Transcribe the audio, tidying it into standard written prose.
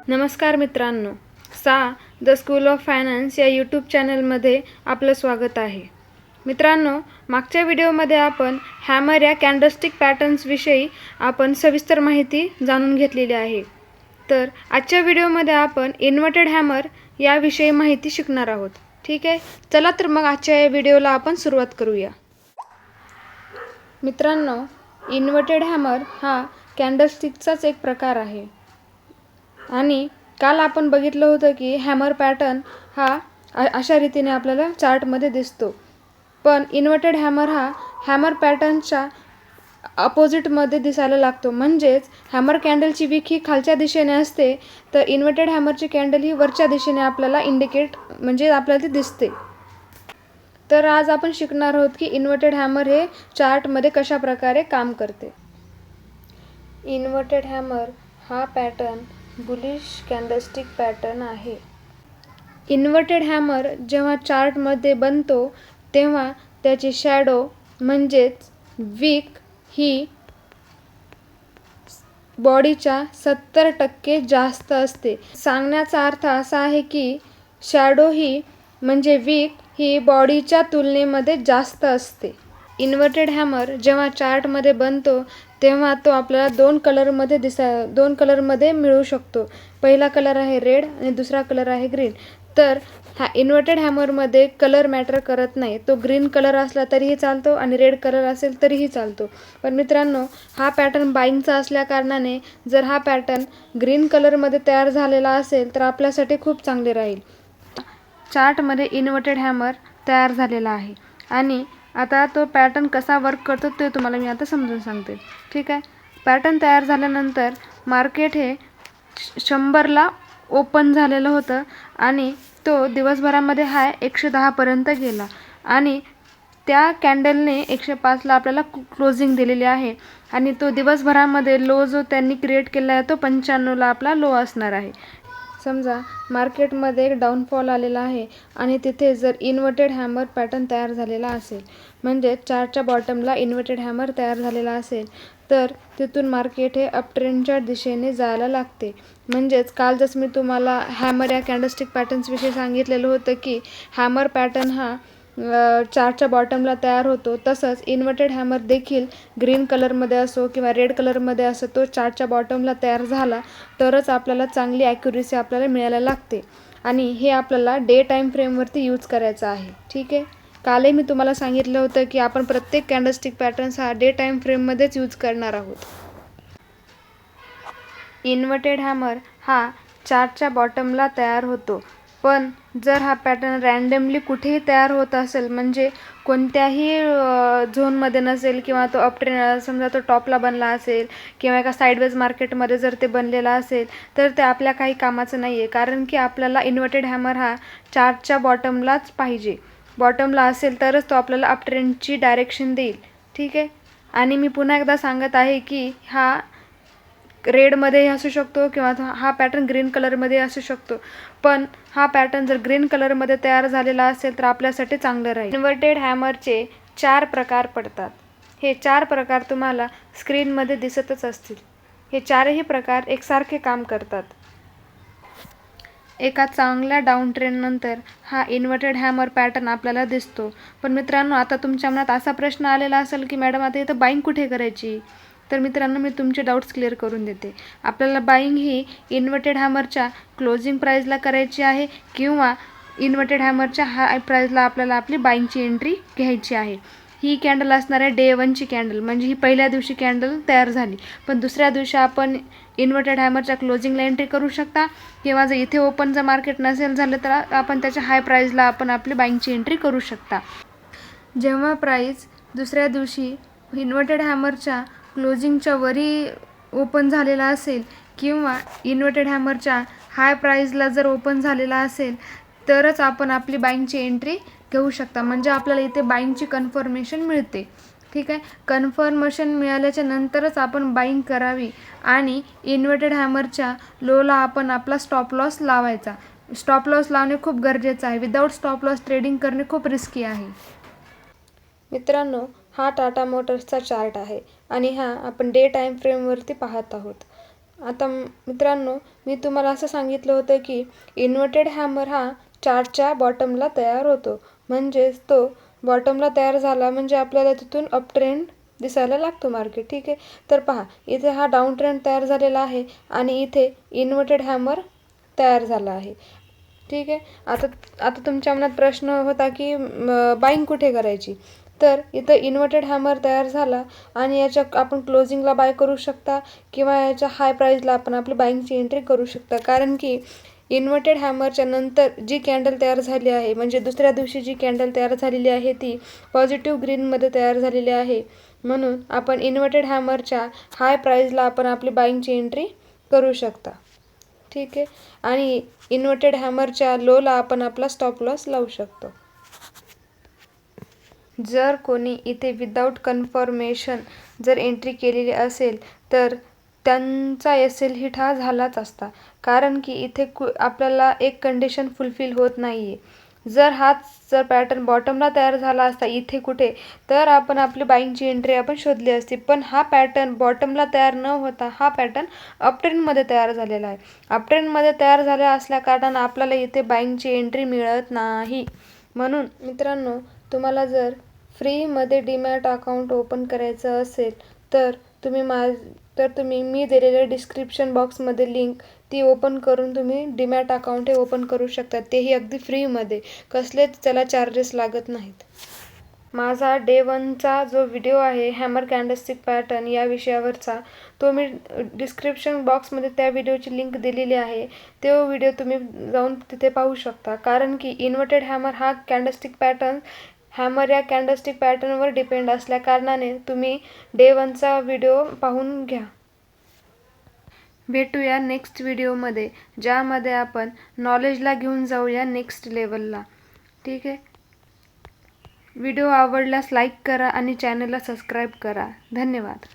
नमस्कार मित्रांनो, the school of finance या यूट्यूब चॅनलमध्ये आपलं स्वागत आहे. मित्रांनो, मागच्या व्हिडिओमध्ये आपण हॅमर या कॅन्डलस्टिक पॅटर्न्सविषयी आपण सविस्तर माहिती जाणून घेतलेली आहे. तर आजच्या व्हिडिओमध्ये आपण इन्व्हर्टेड हॅमर याविषयी माहिती शिकणार आहोत. ठीक आहे, चला तर मग आजच्या या व्हिडिओला आपण सुरुवात करूया. मित्रांनो, इन्व्हर्टेड हॅमर हा कॅन्डलस्टिकचाच एक प्रकार आहे आणि काल आपण बघितलं होतं की हॅमर पॅटर्न हा अशा रीतीने आपल्याला चार्टमध्ये दिसतो. पण इन्व्हर्टेड हॅमर हा हॅमर पॅटर्नच्या अपोजिटमध्ये दिसायला लागतो. म्हणजेच हॅमर कॅन्डलची विक ही खालच्या दिशेने असते, तर इन्व्हर्टेड हॅमरची कॅन्डल ही वरच्या दिशेने आपल्याला म्हणजे आपल्याला ती दिसते. तर आज आपण शिकणार आहोत की इन्व्हर्टेड हॅमर हे चार्टमध्ये कशा प्रकारे काम करते. इन्व्हर्टेड हॅमर हा पॅटर्न बुलिश कॅन्डलस्टिक पॅटर्न आहे. इन्व्हर्टेड हॅमर जेव्हा चार्टमध्ये बनतो तेव्हा त्याची शॅडो म्हणजेच विक ही बॉडीच्या 70% जास्त असते. सांगण्याचा अर्थ असा आहे की शॅडो ही म्हणजे विक ही बॉडीच्या तुलनेमध्ये जास्त असते. इन्व्हर्टेड हॅमर जेव्हा चार्टमध्ये बनतो तेव्हा तो आपल्याला दोन कलरमध्ये मिळू शकतो. पहिला कलर आहे रेड आणि दुसरा कलर आहे ग्रीन. तर हा इन्व्हर्टेड हॅमरमध्ये कलर मॅटर करत नाही. तो ग्रीन कलर असला तरीही चालतो आणि रेड कलर असेल तरीही चालतो. पण मित्रांनो, हा पॅटर्न बाईंगचा असल्याकारणाने जर हा पॅटर्न ग्रीन कलरमध्ये तयार झालेला असेल तर आपल्यासाठी खूप चांगले राहील. चार्टमध्ये इन्व्हर्टेड हॅमर तयार झालेला आहे आणि आता तो पॅटर्न कसा वर्क करतो ते तुम्हाला मी आता समजून सांगते. ठीक आहे, पॅटर्न तयार झाल्यानंतर मार्केट हे 100ला ओपन झालेलं होतं आणि तो दिवसभरामध्ये हाय 110 पर्यंत गेला आणि त्या कॅन्डलने 105ला आपल्याला क्लोजिंग दिलेली आहे आणि तो दिवसभरामध्ये लो जो त्यांनी क्रिएट केला आहे तो 95ला आपला लो असणार आहे. समजा मार्केटमध्ये एक डाऊनफॉल आलेला आहे आणि तिथे जर इन्व्हर्टेड हॅमर पॅटर्न तयार झालेला असेल, म्हणजे चार्टच्या बॉटमला इन्व्हर्टेड हॅमर तयार झालेला असेल, तर तिथून मार्केट हे अपट्रेंडच्या दिशेने जायला लागते. म्हणजेच काल जसं मी तुम्हाला हॅमर या कॅन्डलस्टिक पॅटर्न्सविषयी सांगितलेलं होतं की हॅमर पॅटर्न हा चार्टच्या बॉटमला तयार होतो, तसंच इन्व्हर्टेड हॅमर देखील ग्रीन कलरमध्ये असो किंवा रेड कलरमध्ये असो तो चार्टच्या बॉटमला तयार झाला तरच आपल्याला चांगली ॲक्युरेसी आपल्याला मिळायला लागते आणि हे आपल्याला डे टाईम फ्रेमवरती यूज करायचं आहे. ठीक आहे, कालही मी तुम्हाला सांगितलं होतं की आपण प्रत्येक कॅन्डलस्टिक पॅटर्न्स हा डे टाईम फ्रेममध्येच यूज करणार आहोत. इन्व्हर्टेड हॅमर हा चार्टच्या बॉटमला तयार होतो, पण जर हा पॅटर्न रँडमली कुठेही तयार होत असेल, म्हणजे कोणत्याही झोनमध्ये नसेल किंवा तो समजा तो टॉपला बनला असेल किंवा एका साईडवेज मार्केटमध्ये जर ते बनलेला असेल तर ते आपल्या काही कामाचं नाही आहे. कारण की आपल्याला इन्व्हर्टेड हॅमर हा चार्टच्या बॉटमलाच पाहिजे. बॉटमला असेल तरच तो आपल्याला अपट्रेंडची डायरेक्शन देईल. ठीक आहे, आणि मी पुन्हा एकदा सांगत आहे की हा रेडमध्ये असू शकतो किंवा हा पॅटर्न ग्रीन कलरमध्ये असू शकतो, पण हा पॅटर्न जर ग्रीन कलरमध्ये तयार झालेला असेल तर आपल्यासाठी चांगलं राहील. इन्व्हर्टेड हॅमरचे 4 प्रकार पडतात. हे 4 प्रकार तुम्हाला स्क्रीनमध्ये दिसतच असतील. हे 4ही प्रकार एकसारखे काम करतात. एका चांगल्या डाऊन ट्रेंडनंतर हा इन्व्हर्टेड हॅमर पॅटर्न आपल्याला दिसतो. पण मित्रांनो, आता तुमच्या मनात असा प्रश्न आलेला असेल की मॅडम आता इथं बाईंग कुठे करायची? तर मित्रांनो, मी तुमचे डाऊट्स क्लिअर करून देते. आपल्याला बाईंग ही इन्व्हर्टेड हॅमरच्या क्लोजिंग प्राईजला करायची आहे किंवा इन्व्हर्टेड हॅमरच्या हाय प्राईजला आपल्याला आपली बाईंगची एंट्री घ्यायची आहे. ही कॅन्डल असणार आहे डे 1ची कॅन्डल, म्हणजे ही पहिल्या दिवशी कॅन्डल तयार झाली, पण दुसऱ्या दिवशी आपण इन्व्हर्टेड हॅमरच्या क्लोजिंगला एंट्री करू शकता किंवा जर इथे ओपन जर मार्केट नसेल झालं तर आपण त्याच्या हाय प्राईजला आपण आपली बाईंगची एंट्री करू शकता. जेव्हा प्राईज दुसऱ्या दिवशी इन्व्हर्टेड हॅमरच्या क्लोजिंगच्या वरी ओपन झालेला असेल किंवा इन्व्हर्टेड हॅमरच्या हाय प्राईजला जर ओपन झालेला असेल तरच आपण आपली बाईंगची एंट्री घेऊ शकता. म्हणजे आपल्याला इथे बाईंगची कन्फर्मेशन मिळते. ठीक आहे, कन्फर्मेशन मिळाल्याच्या नंतरच आपण बाईंग करावी आणि इन्व्हर्टेड हॅमरच्या लोला आपण आपला स्टॉप लॉस लावायचा. स्टॉप लॉस लावणे खूप गरजेचं आहे. विदाऊट स्टॉप लॉस ट्रेडिंग करणे खूप रिस्की आहे. मित्रांनो, हा टाटा मोटर्सचा चार्ट आहे आणि हा आपण डे टाईम फ्रेमवरती पाहत आहोत. आता मित्रांनो, मी तुम्हाला असं सांगितलं होतं की इन्व्हर्टेड हॅमर हा चार्टच्या बॉटमला तयार होतो. म्हणजेच तो बॉटमला तयार झाला म्हणजे आपल्याला तिथून अप ट्रेंड दिसायला लागतो मार्केट. ठीक आहे. तर पहा, इथे हा डाऊन ट्रेंड तयार झालेला आहे आणि इथे इन्व्हर्टेड हॅमर तयार झाला आहे. ठीक आहे. आता आता तुमच्या मनात प्रश्न होता की बाईंग कुठे करायची. तर इथं इन्व्हर्टेड हॅमर तयार झाला आणि याच्या आपण क्लोजिंगला बाय करू शकता किंवा याच्या हाय प्राईजला आपण आपली बाईंगची एंट्री करू शकता. कारण की इन्व्हर्टेड हॅमरच्या नंतर जी कॅन्डल तयार झाली आहे, म्हणजे दुसऱ्या दिवशी जी कॅन्डल तयार झालेली आहे ती पॉझिटिव्ह ग्रीनमध्ये तयार झालेली आहे. म्हणून आपण इन्व्हर्टेड हॅमरच्या हाय प्राईजला आपण आपली बाईंगची एंट्री करू शकता. ठीक आहे. आणि इन्व्हर्टेड हॅमरच्या लोला आपण आपला स्टॉप लॉस लावू शकतो. जर कोणी इथे विदाऊट कन्फर्मेशन जर एंट्री केलेली असेल तर त्यांचा एस-एल हिट हा झालाच असता. कारण की इथे आपल्याला एक कंडिशन फुलफिल होत नाही आहे. जर पॅटर्न बॉटमला तयार झाला असता इथे कुठे, तर आपण आपली बाईंगची एंट्री आपण शोधली असती. पण हा पॅटर्न बॉटमला तयार न होता हा पॅटर्न अपट्रेंडमध्ये तयार झालेला आहे. अपट्रेंडमध्ये तयार झाला असल्याकारणानं आपल्याला इथे बाईंगची एंट्री मिळत नाही. म्हणून मित्रांनो, तुम्हाला जर फ्रीमध्ये डीमॅट अकाउंट ओपन करायचं असेल तर तुम्ही मी दिलेल्या डिस्क्रिप्शन बॉक्समध्ये लिंक ती ओपन करून तुम्ही डीमॅट अकाउंट हे ओपन करू शकता. तेही अगदी फ्रीमध्ये, कसलेच त्याला चार्जेस लागत नाहीत. माझा डे 1चा जो व्हिडिओ आहे हॅमर कॅन्डलस्टिक पॅटर्न या विषयावरचा, तो मी डिस्क्रिप्शन बॉक्समध्ये त्या व्हिडिओची लिंक दिलेली आहे. तो व्हिडिओ तुम्ही जाऊन तिथे पाहू शकता. कारण की इन्व्हर्टेड हॅमर हा कॅन्डलस्टिक पॅटर्न हॅमर या कॅन्डलस्टिक पॅटर्नवर डिपेंड असल्याकारणाने तुम्ही डे 1चा व्हिडिओ पाहून घ्या. भेटूया नेक्स्ट व्हिडिओमध्ये, ज्यामध्ये आपण नॉलेजला घेऊन जाऊया नेक्स्ट लेवलला. ठीक आहे. व्हिडिओ आवडल्यास लाईक करा आणि चॅनलला सबस्क्राईब करा. धन्यवाद.